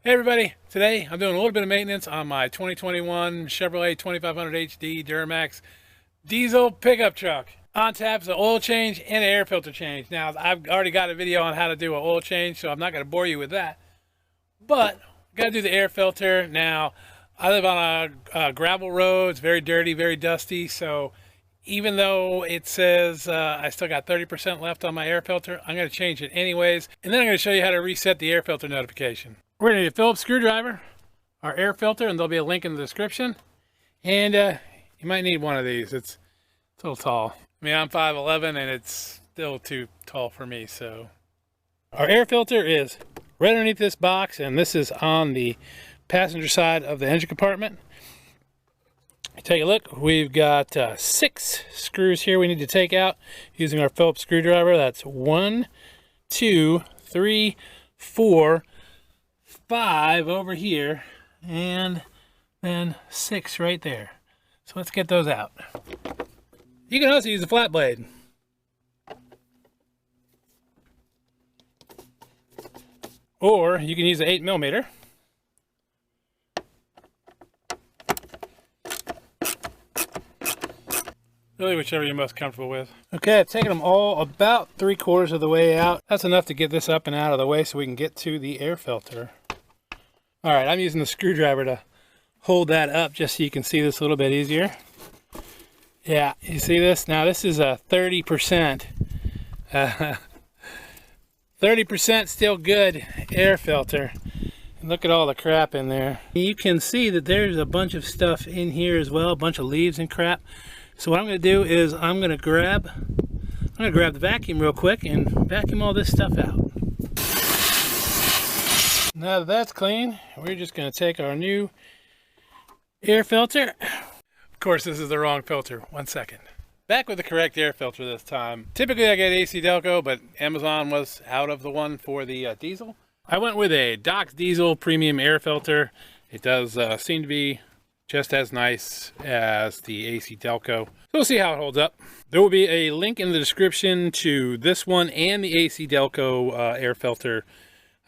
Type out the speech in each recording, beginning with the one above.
Hey everybody, today I'm doing a little bit of maintenance on my 2021 Chevrolet 2500HD Duramax diesel pickup truck. On tap is an oil change and an air filter change. Now I've already got a video on how to do an oil change, so I'm not going to bore you with that. But got to do the air filter. Now I live on a gravel road. It's very dirty, very dusty, so even though it says I still got 30% left on my air filter, I'm going to change it anyways. And then I'm going to show you how to reset the air filter notification. We're going to need a Phillips screwdriver, our air filter, and there'll be a link in the description. And you might need one of these. It's a little tall. I mean, I'm 5'11", and it's still too tall for me. So our air filter is right underneath this box, and this is on the passenger side of the engine compartment. Take a look. We've got 6 screws here we need to take out using our Phillips screwdriver. That's 1, 2, 3, 4, 5 over here, and then 6 right there. So let's get those out. You can also use a flat blade. Or you can use an 8mm. Really whichever you're most comfortable with. Okay, I've taken them all about 3/4 of the way out. That's enough to get this up and out of the way so we can get to the air filter. All right, I'm using the screwdriver to hold that up just so you can see this a little bit easier. Yeah, you see this? Now this is a 30%. 30% still good air filter. And look at all the crap in there. You can see that there's a bunch of stuff in here as well, a bunch of leaves and crap. So what I'm going to do is I'm going to grab the vacuum real quick and vacuum all this stuff out. Now that that's clean, we're just going to take our new air filter. Of course, this is the wrong filter. 1 second. Back with the correct air filter this time. Typically I get AC Delco, but Amazon was out of the one for the diesel. I went with a Dox Diesel Premium Air Filter. It does seem to be just as nice as the AC Delco. So we'll see how it holds up. There will be a link in the description to this one and the AC Delco air filter.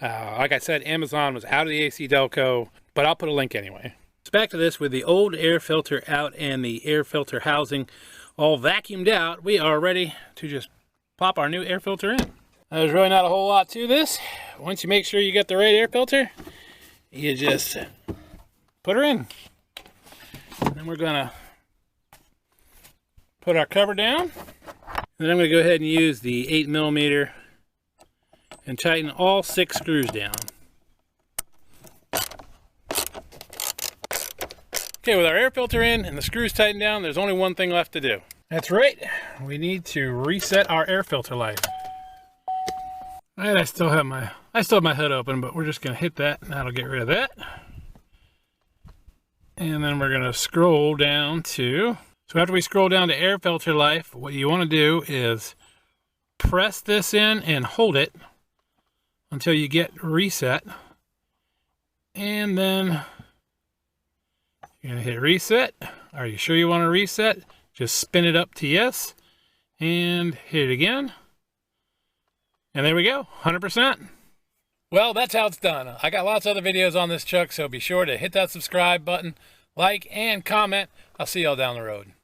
Like I said, Amazon was out of the AC Delco, but I'll put a link anyway. So back to this, with the old air filter out and the air filter housing all vacuumed out, we are ready to just pop our new air filter in. There's really not a whole lot to this. Once you make sure you get the right air filter, you just put her in. And then we're gonna put our cover down. And then I'm gonna go ahead and use the 8mm and tighten all 6 screws down. Okay, with our air filter in and the screws tightened down, there's only one thing left to do. That's right, we need to reset our air filter life. All right, I still have my hood open, but we're just gonna hit that and that'll get rid of that. And then we're gonna scroll down to, so after we scroll down to air filter life, what you wanna do is press this in and hold it until you get reset. And then you're gonna hit reset. Are you sure you wanna reset? Just spin it up to yes and hit it again. And there we go, 100%. Well, that's how it's done. I got lots of other videos on this truck, so be sure to hit that subscribe button, like, and comment. I'll see y'all down the road.